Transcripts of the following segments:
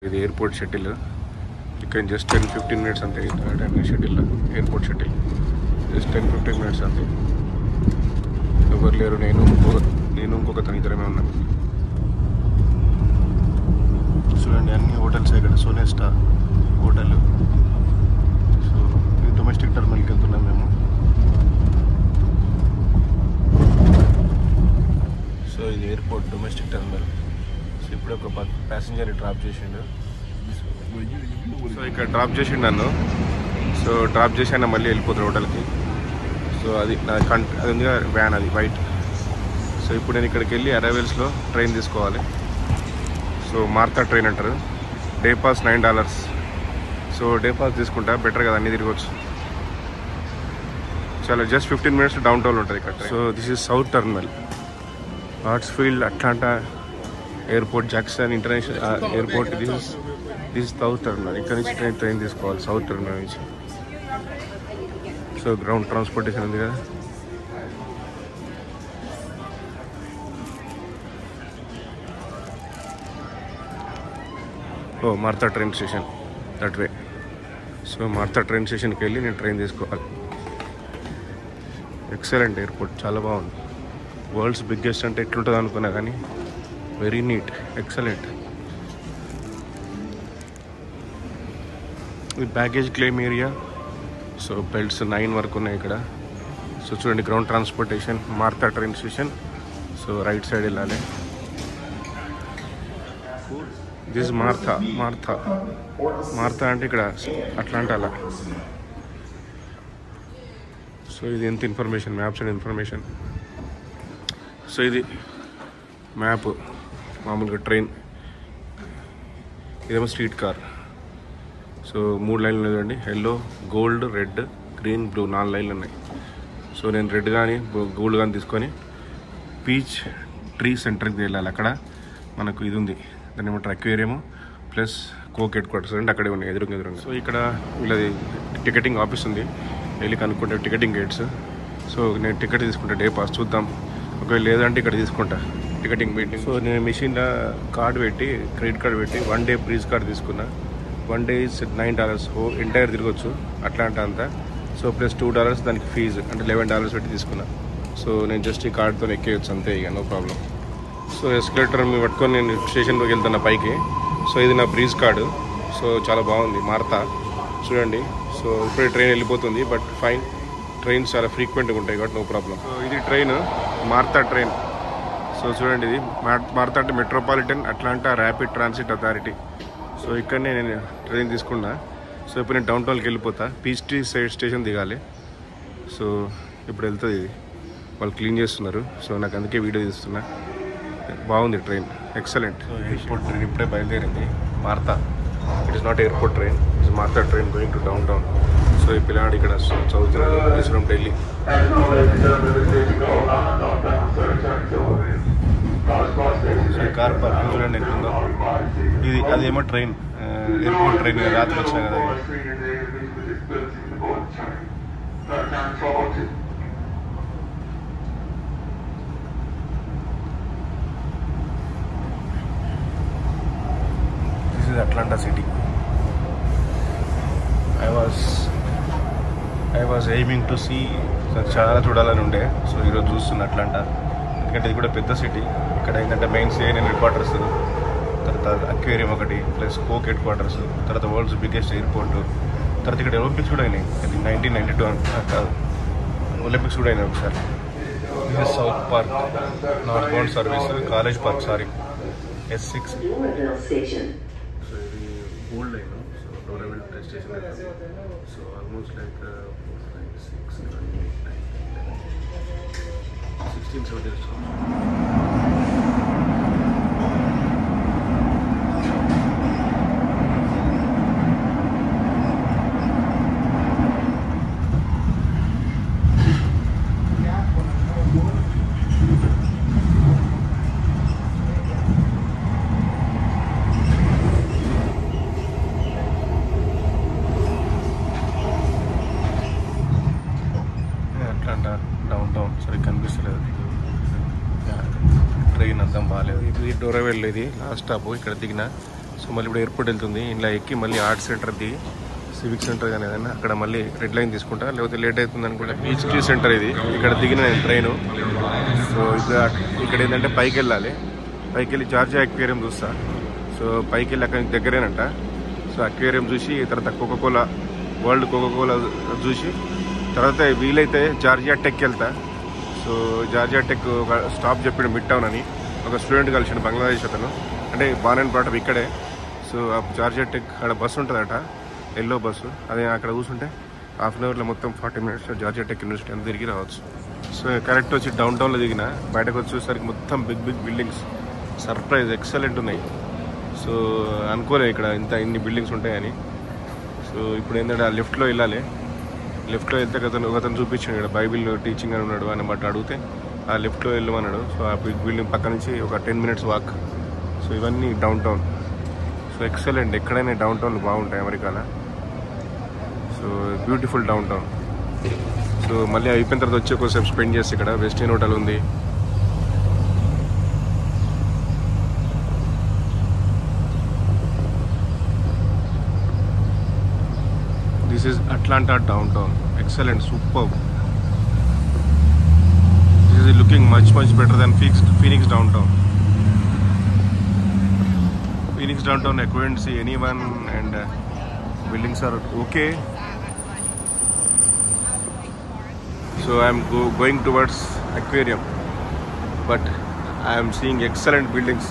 ఇది airport shuttle. ఇక్కడ just 10-15 minutes అంతే. Shuttle airport shuttle just 10-15 minutes అంతే. ఎవరు లేరు, నేను ఇంకొక ఇద్దరమే ఉన్నాం. చూడండి అన్ని హోటల్స్ ఇక్కడ. సోనెస్టా హోటల్. సో ఇది డొమెస్టిక్ టర్మినల్కి వెళ్తున్నాం మేము. సో ఇది ఎయిర్పోర్ట్ డొమెస్టిక్ టర్మినల్. సో ఇప్పుడే ఒక ప్యాసింజర్ని డ్రాప్ చేసిండు. సో ఇక్కడ డ్రాప్ చేసిండు నన్ను. సో డ్రాప్ చేసి ఆయన మళ్ళీ వెళ్ళిపోతాడు హోటల్కి. సో అది నా అది ఉంది వ్యాన్, అది వైట్. సో ఇప్పుడు నేను ఇక్కడికి వెళ్ళి అరైవల్స్లో ట్రైన్ తీసుకోవాలి. సో మార్తా ట్రైన్ అంటారు. Day pass $9. So day pass తీసుకుంటా, బెటర్ కదా, అన్నీ తిరగవచ్చు. చాలా జస్ట్ 15 మినిట్స్ డౌన్ టౌన్ ఉంటుంది ఇక్కడ. So this is south terminal. Hartsfield Atlanta airport, Jackson international airport. This south terminal. ఇక్కడ నుంచి ట్రైన్ తీసుకోవాలి సౌత్ టర్మినల్ నుంచి. సో గ్రౌండ్ ట్రాన్స్పోర్టేషన్ ఉంది కదా. Oh MARTA train station that way. So MARTA train స్టేషన్కి వెళ్ళి నేను ట్రైన్ తీసుకోవాలి. ఎక్సలెంట్ ఎయిర్పోర్ట్, చాలా బాగుంది. వరల్డ్స్ బిగ్గెస్ట్ అంటే ఎట్లుంటుంది అనుకున్నా కానీ వెరీ నీట్, ఎక్సలెంట్. ఇది baggage claim area. So belts 9 వరకు ఉన్నాయి ఇక్కడ. సో చూడండి ground transportation MARTA train station. So right side వెళ్ళాలి. దిస్ మార్తా అంటే ఇక్కడ అట్లాంటా అలా. సో ఇది ఎంత information, maps and information. So ఇది మ్యాప్, మామూలుగా ట్రైన్. ఇదేమో స్ట్రీట్ కార్. సో 3 లైన్లు ఉన్నాయండి. Yellow, gold, red, green, blue 4 లైన్లు ఉన్నాయి. సో నేను రెడ్ కానీ గోల్డ్ కానీ తీసుకొని పీచ్ ట్రీ సెంటర్కి వెళ్ళాలి. అక్కడ మనకు ఇది ఉంది, దాన్ని ఏమంటారు, aquarium plus coke head quarters అంటే అక్కడే ఉన్నాయి ఎదురుగా. సో ఇక్కడ వీళ్ళది టికెటింగ్ ఆఫీస్ ఉంది, వెళ్ళి కనుక్కుంటే టికెటింగ్ గేట్స్. సో నేను టికెట్ తీసుకుంటా, డే పాస్ చూద్దాం. ఒకవేళ లేదంటే ఇక్కడ తీసుకుంటా టికెటింగ్ మీటింగ్. సో నేను మిషన్లో కార్డు పెట్టి, క్రెడిట్ కార్డు పెట్టి 1 డే బ్రీజ్ కార్డు తీసుకున్నా. 1 డే is $9. ఎంటైర్ తిరగచ్చు అట్లాంటా అంతా. సో ప్లస్ $2 దానికి ఫీజు, అంటే $11 పెట్టి తీసుకున్నా. సో నేను జస్ట్ ఈ కార్డుతో ఎక్కేయచ్చు అంతే, ఇక నో ప్రాబ్లం. సో ఎస్కలేటర్ మీ పట్టుకొని నేను స్టేషన్లోకి వెళ్తున్నా పైకి. సో ఇది నా బ్రీజ్ కార్డు. సో చాలా బాగుంది మార్తా, చూడండి. సో ఇప్పుడే ట్రైన్ వెళ్ళిపోతుంది, బట్ ఫైన్, ట్రైన్స్ చాలా ఫ్రీక్వెంట్గా ఉంటాయి కాబట్టి నో ప్రాబ్లం. సో ఇది ట్రైన్, మార్తా ట్రైన్. సో చూడండి, ఇది మార్తా అంటే metropolitan Atlanta rapid transit authority. So ఇక్కడనే నేను ట్రైన్ తీసుకున్నా. సో ఇప్పుడు నేను డౌన్ టౌన్కి వెళ్ళిపోతా. పీచ్ ట్రీ స్టేషన్ దిగాలి. సో ఇప్పుడు వెళ్తుంది ఇది, వాళ్ళు క్లీన్ చేస్తున్నారు. సో నాకు అందుకే వీడియో తీస్తున్నా. బాగుంది train, excellent. So airport train ఇప్పుడే బయలుదేరింది, MARTA. It is not airport train, it's MARTA train going to downtown. So ఈ పిల్లాడు ఇక్కడ చదువుతున్నాడు, ఫ్రమ్ ఢిల్లీ. సో ఈ కార్ పార్కింగ్ చూడండి ఎంతుందో. ఇది అదేమో ట్రైన్, ఎయిర్పోర్ట్ ట్రైన్ రాత్రి వచ్చినా కదా. This is Atlanta city. I was aiming to see. చాలా చూడాలని ఉండే. సో ఈరోజు చూస్తున్నా అట్లాంటా, ఎందుకంటే ఇది కూడా పెద్ద సిటీ. ఇక్కడ ఏంటంటే మెయిన్ CNN హెడ్ క్వార్టర్స్, తర్వాత అక్వేరియం ఒకటి, ప్లస్ కోక్ హెడ్ క్వార్టర్స్, తర్వాత వరల్డ్స్ బిగ్గెస్ట్ ఎయిర్పోర్ట్. తర్వాత ఇక్కడ ఒలింపిక్స్ కూడా అయినాయి, అది 1992 కాదు, ఒలింపిక్స్ కూడా అయినాయి ఒకసారి. ఇది south park, north bound service, college park, sorry S6. So ఇది old line. So Doraville station. So almost like 16-17 years. Atlanta downtown సరిగ్గా కనిపిస్తలేదు. ట్రైన్ అర్థం బాగాలేదు. ఇది డోరవెల్, ఇది లాస్ట్ స్టాప్. ఇక్కడ దిగిన సో మళ్ళీ ఇప్పుడు ఎయిర్పోర్ట్ వెళ్తుంది, ఇలా ఎక్కి మళ్ళీ ఆర్ట్ సెంటర్ దిగి సివిక్ సెంటర్ కానీ ఏదైనా అక్కడ మళ్ళీ రెడ్ లైన్ తీసుకుంటా, లేకపోతే లేట్ అవుతుంది అనుకుంటా. బీచ్ క్యూ సెంటర్ ఇది, ఇక్కడ దిగిన నేను ట్రైను. సో ఇక్కడ ఏంటంటే పైకి వెళ్ళాలి, పైకి వెళ్ళి జార్జియా అక్వేరియం చూస్తా. సో పైకి వెళ్ళి అక్కడ దగ్గరేనంట. సో అక్వేరియం చూసి తర్వాత కోకోకోలా, వరల్డ్ కోకోకోలా చూసి తర్వాత వీలైతే జార్జియా టెక్ వెళ్తా. సో జార్జియా టెక్ ఒక స్టాప్ చెప్పాడు మిడ్ టౌన్ అని, ఒక స్టూడెంట్ కలిసిండు బంగ్లాదేశ్ అతను, అంటే బాన్ అండ్ బ్రాటప్ ఇక్కడే. సో ఆ జార్జియా టెక్ అక్కడ బస్సు ఉంటుందట, ఎల్లో బస్సు, అదే అక్కడ కూర్చుంటే హాఫ్ అన్ అవర్లో మొత్తం 40 minutes జార్జియా టెక్ యూనివర్సిటీ అని తిరిగి రావచ్చు. సో కరెక్ట్ వచ్చి డౌన్ టౌన్లో దిగిన, బయటకు వచ్చి చూసేసరికి మొత్తం big big buildings, surprise excellent ఉన్నాయి. సో అనుకోలే ఇక్కడ ఇన్ని బిల్డింగ్స్ ఉంటాయని. సో ఇప్పుడు ఏంటంటే ఆ లెఫ్ట్లో వెళ్ళాలి, లెఫ్ట్లో వెళ్తే ఒకతను చూపించాడు ఇక్కడ బైబిల్ టీచింగ్ అని ఉన్నాడు అని బట్టి అడిగితే ఆ లెఫ్ట్లో వెళ్ళమన్నాడు. సో ఆ బిగ్ బిల్డింగ్ పక్క నుంచి ఒక 10 minutes వాక్. సో ఇవన్నీ డౌన్ టౌన్. సో ఎక్సలెంట్, ఎక్కడైనా డౌన్ టౌన్లు బాగుంటాయి అమెరికాలో. So beautiful down town. So మళ్ళీ అయిపోయిన తర్వాత వచ్చి ఒకసేపు స్పెండ్ చేసి ఇక్కడ వెస్టిన్ హోటల్ ఉంది. This is Atlanta downtown. Excellent, superb. This is looking much better than Phoenix downtown. Phoenix downtown, I couldn't see anyone, and buildings are okay. So I am going towards aquarium, but I am seeing excellent buildings.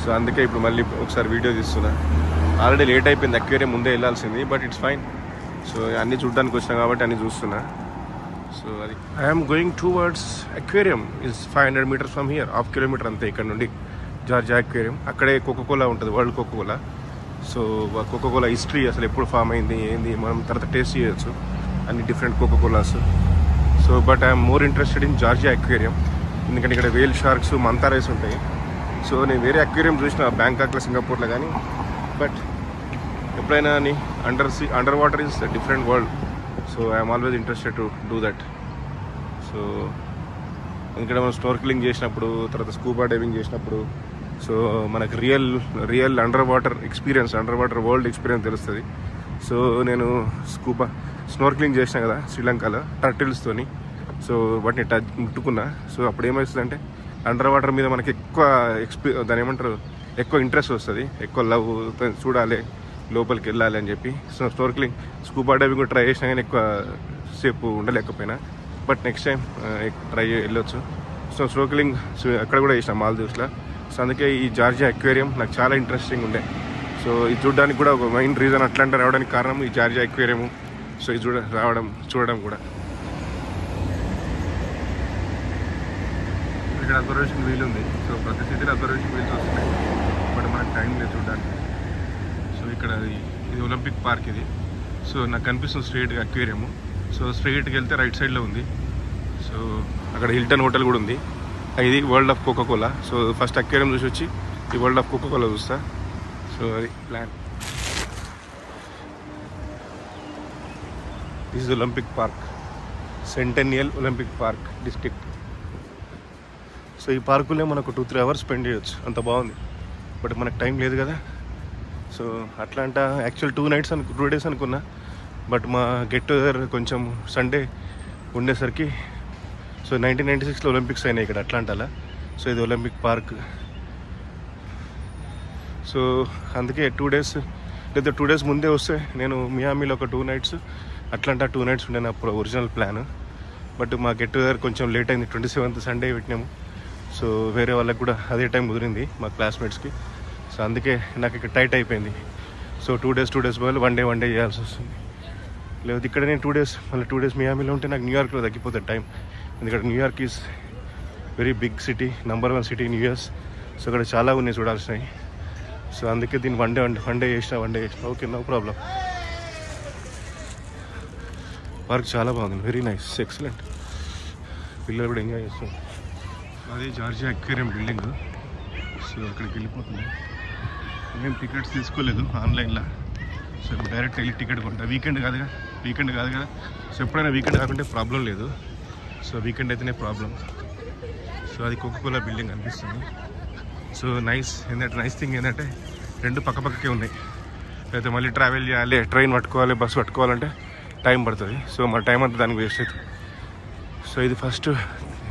So అందుకే ఇప్పుడు మళ్ళీ ఒకసారి video తీస్తున్నా. Already late అయిపోయింది, aquarium ముందే వెళ్ళాల్సింది, but it's fine. So అన్నీ చూడడానికి వచ్చినా కాబట్టి అన్నీ చూస్తున్నా. సో అది I'm going towards aquarium. Is 500 meters from here, 1/2 kilometer అంతే ఇక్కడ నుండి జార్జియా అక్వేరియం. అక్కడే కోకోకోలా ఉంటుంది, world Coca Cola. So Coca Cola history అసలు ఎప్పుడు ఫామ్ అయింది ఏంది మనం తర్వాత టేస్ట్ చేయొచ్చు, అన్ని different Coca Colas. So but I'm more interested in Georgia aquarium, ఎందుకంటే ఇక్కడ వేల్ షార్క్స్, మంతా రైస్ ఉంటాయి. సో నేను వేరే అక్వేరియం చూసిన బ్యాంకాక్లో, సింగపూర్లో కానీ, బట్ ఎప్పుడైనా అని under water is different world. So I'm always interested to do that. So ఎందుకంటే మనం స్నోర్కెలింగ్ చేసినప్పుడు, తర్వాత స్కూబా డైవింగ్ చేసినప్పుడు, సో మనకు real under water experience, under water world experience తెలుస్తుంది. సో నేను స్నోర్కెలింగ్ చేసిన కదా శ్రీలంకలో టర్టిల్స్తోని. సో వాటిని ముట్టుకున్నా. సో అప్పుడు ఏమవుతుందంటే అండర్ వాటర్ మీద మనకి దాని ఏమంటారు, ఎక్కువ ఇంట్రెస్ట్ వస్తుంది, ఎక్కువ లవ్, చూడాలి, లోపలికి వెళ్ళాలి అని చెప్పి. సో స్నోర్కెలింగ్, స్కూబా డైవింగ్ కూడా ట్రై చేసినా కానీ ఎక్కువ సేపు ఉండలేకపోయినా, బట్ నెక్స్ట్ టైం ట్రై వెళ్ళొచ్చు. సో స్నోర్కెలింగ్ అక్కడ కూడా చేసిన మాల్దీవ్స్లో. సో అందుకే ఈ జార్జియా అక్వేరియం నాకు చాలా ఇంట్రెస్టింగ్ ఉండే. సో ఇది చూడడానికి కూడా ఒక మెయిన్ రీజన్ అట్లాంటి రావడానికి కారణం ఈ జార్జియా అక్వేరియము. సో ఇది చూడడం కూడా. ఇక్కడ అబ్జర్వేషన్ వీల్ ఉంది. సో ప్రతి సిటీలో అబ్జర్వేషన్ వీల్స్ వస్తున్నాయి, బట్ మనకు టైం లేదు చూడడానికి. సో ఇక్కడ ఇది ఒలింపిక్ పార్క్ ఇది. సో నాకు కనిపిస్తుంది స్ట్రైట్గా అక్వేరియము. సో స్ట్రైట్కి వెళ్తే రైట్ సైడ్లో ఉంది. సో అక్కడ హిల్టన్ హోటల్ కూడా ఉంది. ఇది world of Coca Cola. So first aquarium చూసి వచ్చి ఈ వరల్డ్ ఆఫ్ కోకోకోలా చూస్తా. సో అది plan. This is Olympic park, centennial Olympic park district. So ఈ పార్కులో మనకు 2-3 hours స్పెండ్ చేయొచ్చు, అంత బాగుంది. బట్ మనకు టైం లేదు కదా. సో అట్లాంటా యాక్చువల్ 2 days అనుకున్నా, బట్ మా గెట్ టుగెదర్ కొంచెం సండే ఉండేసరికి. సో 1996లో ఒలింపిక్స్ అయినాయి ఇక్కడ అట్లాంటాలో. సో ఇది ఒలింపిక్ పార్క్. సో అందుకే 2 days లేదా 2 days ముందే వస్తే నేను మియామిలో ఒక 2 nights, అట్లాంటా 2 nights ఉండే నా ఒరిజినల్ ప్లాన్. బట్ మా గెట్ టుగెదర్ కొంచెం లేట్ అయింది, 27th సండే పెట్టినాము. సో వేరే వాళ్ళకి కూడా అదే టైం కుదిరింది మా క్లాస్మేట్స్కి. సో అందుకే నాకు ఇక్కడ టైట్ అయిపోయింది. సో 2 days బదులు 1 day చేయాల్సి వస్తుంది. లేకపోతే ఇక్కడ నేను 2 days మళ్ళీ 2 days మియామిలో ఉంటే నాకు న్యూయార్క్లో తగ్గిపోతుంది టైం. ఎందుకంటే New York is very big city, number 1 city in US. So ఇక్కడ చాలా ఉన్నాయి చూడాల్సినవి. సో అందుకే దీన్ని వన్ డే చేసిన ఓకే, నో ప్రాబ్లం. పార్క్ చాలా బాగుంది, వెరీ నైస్, ఎక్సలెంట్. పిల్లలు కూడా ఎంజాయ్ చేస్తాం. అదే జార్జియా అక్వేరియం బిల్డింగ్. సో అక్కడికి వెళ్ళిపోతున్నాం. మేము టికెట్స్ తీసుకోలేదు ఆన్లైన్లో. సో డైరెక్ట్ వెళ్ళి టికెట్ కొంటా. వీకెండ్ కాదు కదా. సో ఎప్పుడైనా వీకెండ్ కాకుంటే ప్రాబ్లం లేదు. సో వీకెండ్ అయితేనే ప్రాబ్లం. సో అది కోకోకోలా బిల్డింగ్ అనిపిస్తుంది. సో నైస్ థింగ్ ఏంటంటే రెండు పక్కపక్కకే ఉన్నాయి. అయితే మళ్ళీ ట్రావెల్ చేయాలి, ట్రైన్ పట్టుకోవాలి, బస్సు పట్టుకోవాలంటే టైం పడుతుంది. సో మన టైం అంతా దానికి వేస్ట్ అవుతుంది. సో ఇది ఫస్ట్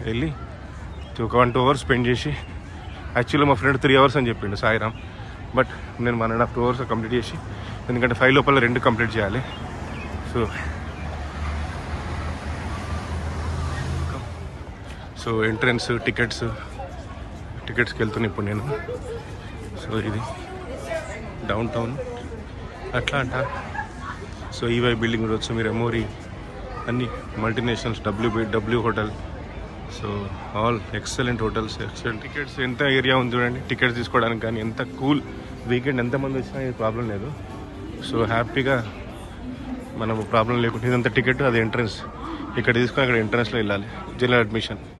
వెళ్ళి ఒక 1-2 అవర్స్ స్పెండ్ చేసి, యాక్చువల్లీ మా ఫ్రెండ్ 3 అవర్స్ అని చెప్పిండు సాయిరామ్, బట్ నేను 1.5-2 అవర్స్ కంప్లీట్ చేసి, ఎందుకంటే 5 లోపల 2 కంప్లీట్ చేయాలి. సో ఎంట్రన్స్ టికెట్స్కి వెళ్తున్నాను ఇప్పుడు నేను. సో ఇది down town Atlanta. So EY building చూడవచ్చు మీరు, ఎమోరీ, అన్ని multinationals, W hotel. So all excellent hotels, excellent. Tickets ఎంత ఏరియా ఉంది చూడండి టికెట్స్ తీసుకోవడానికి, కానీ ఎంత కూల్. వీకెండ్ ఎంతమంది వచ్చినా ఇది ప్రాబ్లం లేదు. సో హ్యాపీగా మనము ప్రాబ్లం లేకుండా, ఇదంతా టికెట్, అది ఎంట్రన్స్. ఇక్కడ తీసుకొని అక్కడ ఎంట్రన్స్లో వెళ్ళాలి, జనరల్ అడ్మిషన్.